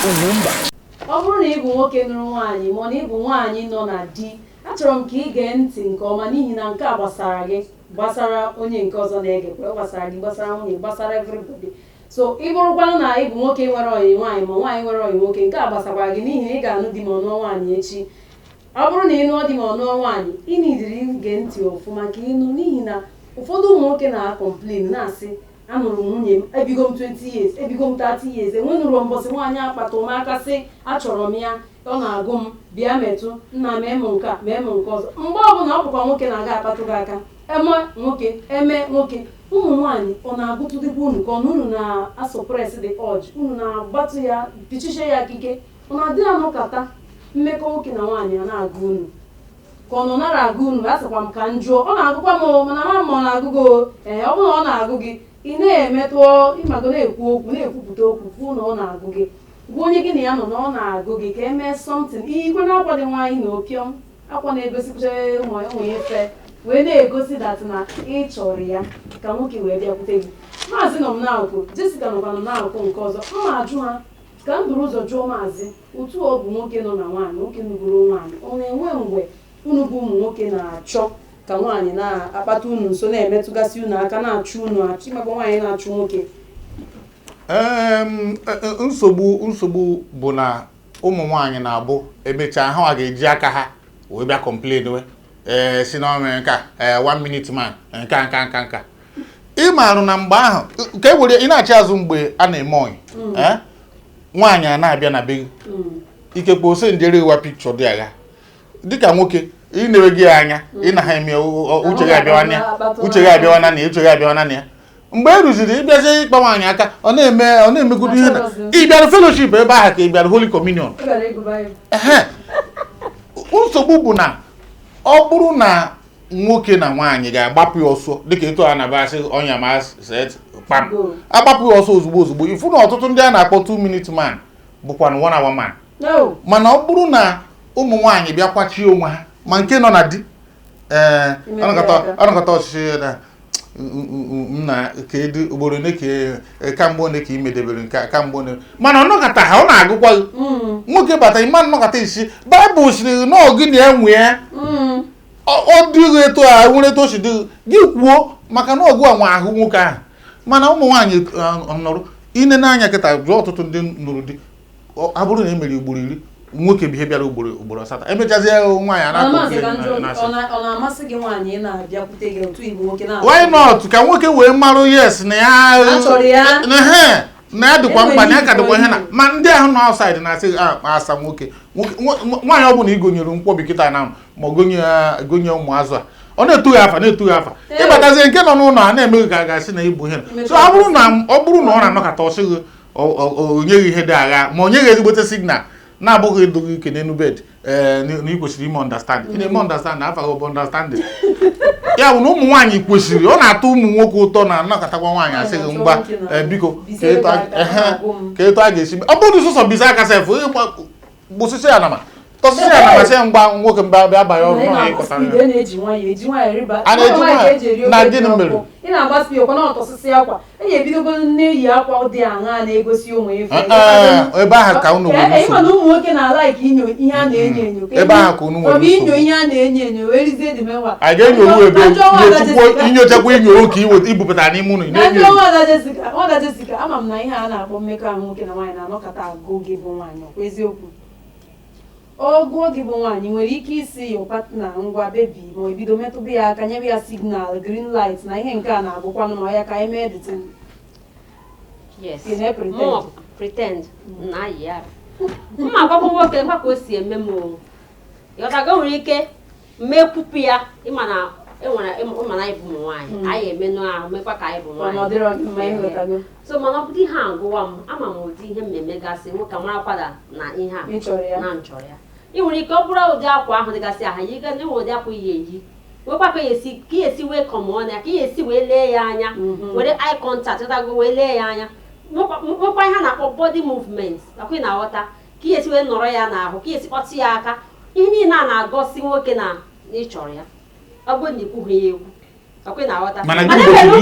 UGWUMBA. Ọ bụrụ na ị bụ nwoke nụrụ nwaanyị ma na ị bụ nwaanyị nọ na di, achọrọ m ka ị gee ntị nke ọma n'ihi na nke a gbasara gị, gbasara onye nke ọzọ na-egekwa, gbasara gị, gbasara nwunye, gbasara everybody. So ị bụrụkwanụ na ị bụ nwoke nwere ọyị nwaanyị ma nwaanyị nwere ọyị nwoke, nke a gbasakwara gị n'ihi na ị ga-anụ di ma ọ nụọ nwaanyị echi. Ọ bụrụ na ị nụọ di ma ọ nụọ nwaanyị, ị nidiri ige ntị ọfụma ka ịnụ, n'ihi na ụfọdụ ụmụ nwoke na-akọmplin na-asị anụrụ m nwunye m ebigo m 20 years, ebigo m 30 years, enwenụrụ mbọsị nwaanyị akpata ụmụaka sị achọrọ m ya, ọ na-agụ m bịa metụ nna mee m nke a mee m nke ọzọ. Mgbe ọbụla ọ bụkwa nwoke na-aga akpatụ gị aka eme nwoke, ụmụ nwaanyị ọ na-agụtụdịkwa unu ka unu na-asọpres dị ọjị, unu na-agbatụ ya pichiche ya akike, ọ na-adị anụkata mmekọ nwoke na nwaanyị a na-agụ unu ka ọ nọ nara agụ unu. A sịkwa m ka m jụọ, ọ na-agụkwa m mana ma ọ na-agụ gị ee, ọ bụrụ na ọ na-agụ gị ị na-emetụ ịmago na-ekwu okwu na-ekwupụta okwu kwuo na ọ na-agụ gị, gwa onye gị na ya nọ na ọ na-agụ gị ka emee something. Ikwe na akwa dị nwaanyị na opiọm akwa na-egosipụta ụmụ efe wee na-egosi dat na ị chọrọ ya ka nwoke wee bịakwute gị. Maazị nọ m n'akụkụ, Jessica nọkwa m n'akụkụ nke ọzọ. M na-ajụ ha ka m buru ụzọ jụọ maazị otu ọ bụ nwoke nọ na nwaanyị, nwoke nugoro nwaanyị, ọ na-enwe mgbe unu bụ ụmụ nwoke na-achọ ka nwaanyị na-akpata unu nso na-emetụgasị unu aka na-achụ unu achụ, ịmaka nwaanyị na-achụ nwoke? Nsogbu bụ na ụmụ nwaanyị na-abụ emechaa ha ga-eji aka ha wee bịa complain we si na ọmere nka 1 minute man nka ị marụ na mgbe ahụ ka e were ị na-achị azụ mgbe a na-eme oyi nwaanyị a na-abịa na be gị ikekwe ose njere ịwa pikchọ dị agha dịka nwoke ị na-ewe gị anya ị na ha eme uche gị abịawana na ya mgbe e rụziri ịbịazi ịkpa nwaanyị aka ọ na-emegodo ihe na ị bịara fellowship ebe ahụ ka ị bịara Holy Communion. Nsogbu bụ na ọ bụrụ na nwoke na nwaanyị ga-agbapụ ya ọsọ dịka etu a na-abasị ọnya ma set kpam agbapụ ya ọsọ ozugbo ifu na ọtụtụ ndị a na-akpọ 2 minute man bụkwa na 1 hour man. Mana ọ bụrụ na ụmụ nwaanyị bịa kwachie onwe ha ma nke nọ na di ọnọkọta ọchịchị na nna kedu ugboro ne kamgbe one ka imedebere nke kamgbe one mana ọnọkọta ha ọ na-agụkwa nwoke bata ịma nnọkọta isi Baịbụl siri na ọgị na-enwe ya ọ dịghị eto a nwere eto si dị gị kwuo maka na ọgụ anwa ahụ nwoke ahụ. Mana ụmụ nwaanyị nọrụ ine n'anya kịta jụọ ọtụtụ ndị nụrụ di abụrụ na emere ugboro 10 nwoke bụ ihe bịara ugboro 7 emechazie nwaanyị ọ na-amasị gị nwaanyị na-abịakwute gị otu Igbo nwoke na why not ka nwoke wee marụ yes na ya na ya dịkwa mkpa na ya ka dịkwa ihe na ma ndị ahụ nọ outside na-asị asa nwoke nwaanyị ọ bụla igonyere mkpọbi kịta na ma gonye ụmụazụ a ọ na-etu ya afa ịbatazie nke nọ n'ụlọ a na-emeghị ka a ga-asị na igbo ihe so ọ bụrụ na ọ na-anọkọta ọsịghị onyeghị ihe dị agha ma onyeghị ezigbote signal na-abụghị edoghị ike n'elu bed na ị kwesịrị ime understanding ị na-eme understanding afa gị bụ understanding ya bụ na ụmụ nwaanyị kwesịrị ọ na-atọ ụmụ nwoke ụtọ na anọkọtakwa nwaanyị asịghị ngwa biko ka etu a ga-esi ọ bụrụ sọsọ bisa aka sef gbụsịsị ya nama tọsịsị ya nama sị ngwa nwoke mba bịa banye ọrụ na ịkọtara na gịnị mere ị na-agbasi ọkwa na ọtọsịsị akwa ebidogo na-eyi akwa dị aṅa na-egosi ụmụ efe ebe ahụ ka unu nwere ịma na ụmụ nwoke na-alaiki inyo ihe a na-enyo ebe ahụ ka unu nwere inyo ihe a na-enyo wee rizie dị mewa a ga-enyo ebe inyochakwa inyo oke ibupụtara n'ime ụlọ Nwada Jessica ama m na ihe a na-akpọ mmekọahụ nwoke na nwaanyị na-anọkọta agụ gị bụ nwaanyị ọkwa eziokwu ogo gị bụ nwaanyị nwere ike isi your partner ngwa bebi ma ebido metụba ya aka nyebe ya signal green light na ihe nke a na-agụkwanụ ma ya ka anyị mee editing. Yes. Pretend na ya mma agbakọ nwoke ngwa ka o si eme m ịghọtago nwere ike mmekwupụ ya ịma na anyị bụ ụmụ nwaanyị anyị emenụ ahụ mekwa ka anyị bụ nwaanyị so mana ọ bụrụ ihe a ngụwa m ama m ụdị ihe mmemme gasị nwoke marakwada na ihe a na nchọrọ ya ị nwere ike ọ bụrụ ụdị akwa ahụ dịgasị aha yi ga na-enwe ụdị akwa ihe eyi nwekwa ka ya esi wee kọmọn ya ka ya esi wee lee ya anya were eye contact chọtago wee lee ya anya nwekwa ihe a na-akpọ body movement akwa ị na-aghọta ka ya esi wee nọrọ ya n'ahụ ka ya esi kpọtụ ya aka ihe niile a na-agọsi nwoke na ịchọrọ ya ọ bụrụ na ikwughị ya egwu Okay, now what? Mana gị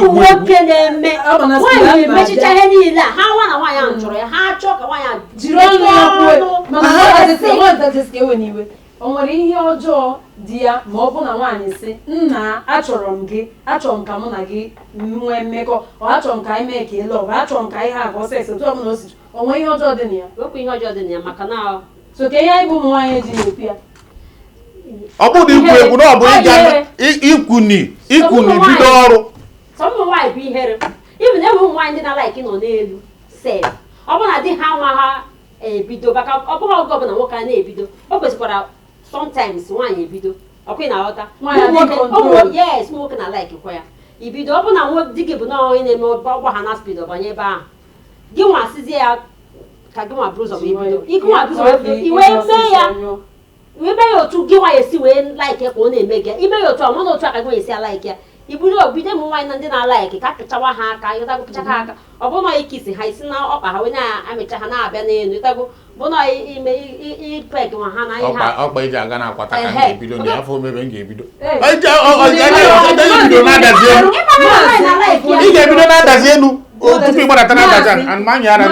nwoke na-eme nwaanyị emechicha ihe niile ha nwa na nwaanyị ahụ chọrọ ya ha chọọ ka nwaanyị jiri ọnụ ya kwuo mana nwaanyị ewe n'iwe o nwere ihe ọjọọ dị ya ma ọ bụ na nwaanyị sị nna achọrọ m gị achọrọ m ka mụ na gị nwee mmekọ ọ achọrọ m ka anyị mee ka ị lọọ achọrọ m ka anyị ha agọ seks otu ọbụla o si o nwee ihe ọjọọ dị na ya okwu ihe ọjọọ dị na ya maka na so ka ihe anyị bụ ụmụ nwaanyị ji na-ekwu ya ọ bụrụ ikwu egwu na ọ bụ ikwuni bido ọrụ ụmụ nwaanyị bụ ihere ibi na ụmụ nwaanyị ndị na-alaiki nọ n'elu sef ọ bụrụ na di ha nwa ha ebido maka ọ bụghị oge ọbụla nwoke a na-ebido o kwesịkwara sometimes nwaanyị ebido ọkwa na-aghọta yes nwoke na-alaikikwa ya ibido ọ bụ na di gị bụ na onye na-eme ọgba ha na spido banye ebe ahụ gị nwa sizie ya ka gị nwa bụrụ ụzọ ibido iwe mee ya ime ya otu gị nwa esi wee like ka ọ na-eme gị ime ya otu ọ mana otu aka gị esi like ya iburu obido ụmụ nwaanyị na ndị na-alaiki ka pịchawa ha aka ịtago ha aka ọ bụ na ikisi ha isi na ọkpa ha wee na-amịcha ha na-abịa n'elu ịtago bụ na ime ipek nwa ha na ihe ha ọkpa iji aga na-akwata ka m ga-ebido na afọ omebe m ga-ebido ị ga-ebido na-adazi elu tupu ịgbadata na-adazi anyị ara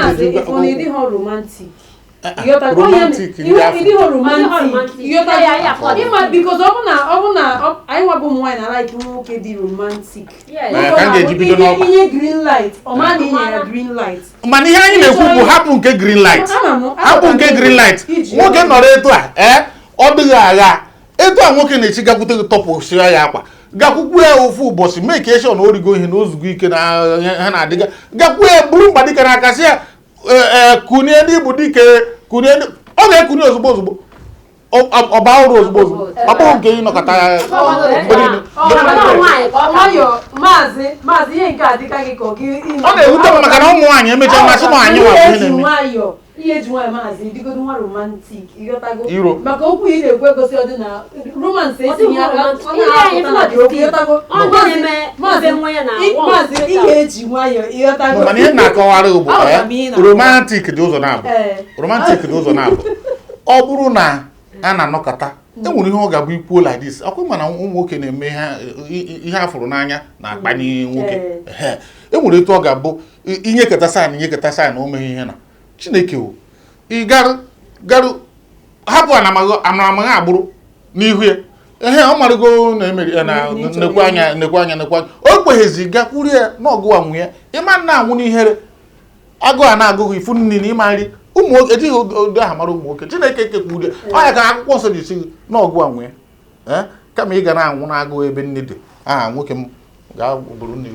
romantic because anyị nwabụ ụmụ nwaanyị na like nwoke dị romantic inye green light ọ ma na inye ya green light mana ihe anyị na-ekwu bụ hapụ nke green light nwoke nọrọ etu a ọ dịghị agha etu a nwoke na-echi gakwute gị tọpụ shia ya akwa gakwukwu ya ofu ụbọchị mee ka eshọn origo ihe na ozugo ike na ha na-adịga gakwu ya buru mkpa dike n'aka si ya kunie ndị bụ dike kunie ọ ga-ekunye ozugbo ọba ọrụ ozugbo ọ bụghị nke ịnọkọta ya maazị ihe nke adịka gị ka ọ na-ewute m maka na ụmụ nwaanyị emechaa masị na anyị na-eme ihe eji nwaanyị maazị dịgodo nwa romantik ịghọtago maka okwu ị na-ekwu egosi ọdị na romans etinye aka maazị ị ga-eji nwayọọ ịghọtago mana ihe na-akọwara bụ romantik dị ụzọ na-abụ ọ bụrụ na a na-anọkọta enwere ihe ọ ga-abụ ikwuo like this akwụ mana ụmụ nwoke na-eme ihe afụrụ n'anya na-akpanye nwoke enwere etu ọ ga-abụ inyekọta saịn o meghị ihe na Chineke o ị garụ hapụ anamagha agbụrụ n'ihu ya ọ marụgo na-emeri na nnekwu anya o kweghezi gakwuru ya na ọgụ anwụ ya ịma nna anwụ n'ihere agụụ a na-agụghị ifu nri na ịma nri ụmụ nwoke ejighị odo aha mara ụmụ nwoke Chineke kekwuru ọ ya ka akwụkwọ nsọ ji si n'ọgụ anwụ ya kama ị ga na-anwụ na-agụ ebe nne dị aha nwoke m ga-bụrụ nne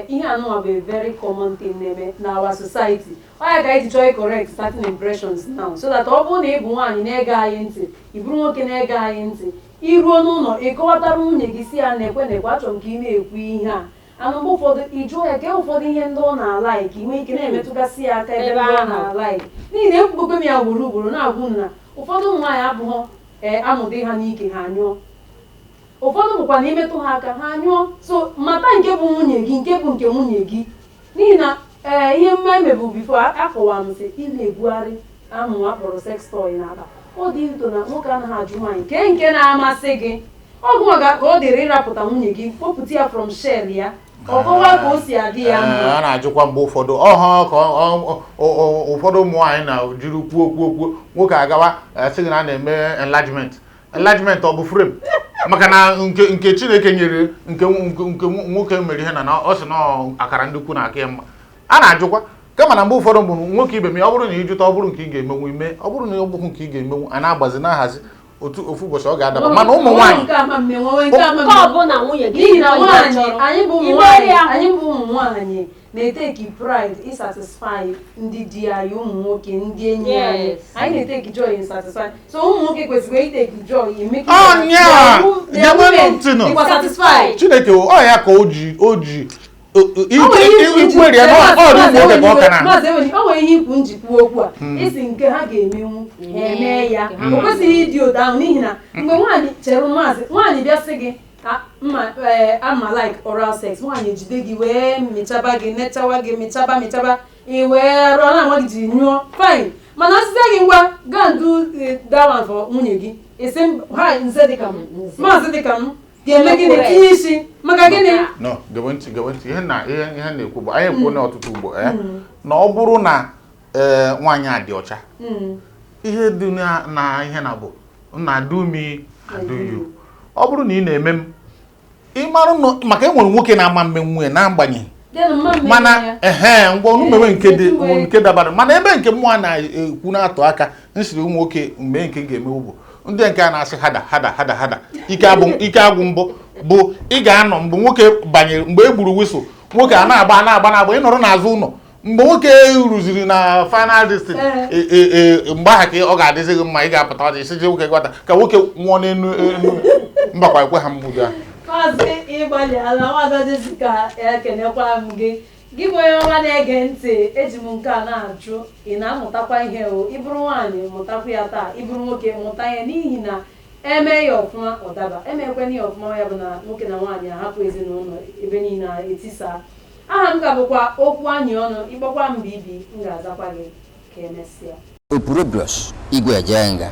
ihe anụnwa bụ very common thing na-eme na our society ọ ya ka anyị chọọ correct certain impressions now so that ọ bụrụ na ị bụ nwaanyị na-ege anyị ntị ị bụrụ nwoke na-ege anyị ntị iruo n'ụlọ ịkọwatara nwunye gị si ya na-ekwe achọrọ m ka ị na-ekwu ihe a anụmgbe ụfọdụ ịjụọ ya kee ụfọdụ ihe ndị ọ na-alaiki inwe ike na-emetụgasị ya aka ebe ọ na-alaiki n'ihi na ekwugogo m ya ugboro na-agwụ na ụfọdụ ụmụ nwaanyị abụghị amụdị ha n'ike ha anyụọ ụfọdụ bụkwa na imetụ ha aka ha anyụọ so mata nke bụ nwunye gị nke bụ nke nwunye gị n'ihi na ihe mma mebu bifo akọwa m sị ị na-ebugharị amụ akpọrọ sex toy n'ala ọ dị ụtọ na nwoke anaghị ajụ nwaanyị kee nke na-amasị gị ọgụ ka ọ dịrị ịrapụta nwunye gị kpọpụta ya from shell ya ọkọwa ka o si adị ya mma a na-ajụkwa mgbe ụfọdụ ka ụfọdụ ụmụ nwaanyị na-jiri kwuo nwoke agawa sị gị na a na-eme enlargement ọ bụ frame maka na nke Chineke nyere nke nwoke mere ihe na ọ sị na akara ndị ukwu na-aka ya mma a na-ajụkwa kama na mgbe ụfọdụ bụ nwoke ibe m ya ọ bụrụ na ịjụta ọ bụrụ nke ị ga-emenwu ime ọ bụrụ na ọ bụghị nke ị ga-emenwu a na-agbazi na-ahazi ofu ụbọchị ọ ga-adaba mana ụmụ nwaanyị anyị bụ ụmụ nwaanyị na-eteki pride isatisfy ndị di anyị ụmụ nwoke ndị enyi anyị na-eteki joy in satisfy so ụmụ nwoke kwesịrị iteki joy satisfy Chineke ọ ya ka o ji ikwere ya n'ọrụ ụmụ nwoke ka ọ ka na o nwere ihe ikwu njikwa okwu a isi nke ha ga-emenwu eme ya o kwesịghị ịdị otu ahụ n'ihi na mgbe nwaanyị chere nwaanyị bịa sị gị ama like oral sex nwaanyị ejide gị wee mechaba gị nechawa gị mechaba ị wee rụọ na nwa gị ji nyụọ fine mana asịsịa gị ngwa gaa ndu dawan for nwunye gị esi ha nze dịka m maazị dịka m ga-eme gịnị tinye isi maka gịnị no gawenti ihe na-ekwu bụ anyị kwuo na ọtụtụ ugbo na ọ bụrụ na nwaanyị a dị ọcha ihe dị na ihe na bụ na do me I do you ọ bụrụ na ị na-eme m ịmarụ maka enwere nwoke na-ama mme nwunye na-agbanyeghị mana ngwa ọnụ mewe nke dabara mana ebe nke mmụọ na-ekwu na-atụ aka nsiri ụmụ nwoke mgbe nke ga-eme ụbụ ndị nke a na-asị hada ike agwụ mbụ bụ ị ga-anọ mgbe nwoke banyere mgbe e gburu wisụl nwoke a na-agba ịnọrọ n'azụ ụlọ mgbe nwoke rụziri na final district mgbe aha ka ọ ga-adịzi gị mma ị ga-apụta ọdị isi nwoke gwata ka nwoke nwụọ n'enu mbakwa ekwe ha mgbudo ahụ maazị ịgbalịala nwada Jessica ekenekwa m gị bụ onye ọma na-ege ntị eji m nke a na-ajụ ị na-amụtakwa ihe o ịbụrụ nwaanyị mụtakwa ya taa ịbụrụ nwoke mụta ya n'ihi na eme ya ọfụma ọdaba emekwana ya ọfụma ya bụ na nwoke na nwaanyị ahapụ ezinụlọ ebe niile etisa aha m ka bụkwa Okwuanyionu ịkpọkwa m bibi m ga-azakwa gị ka emesịa Igwe Jenga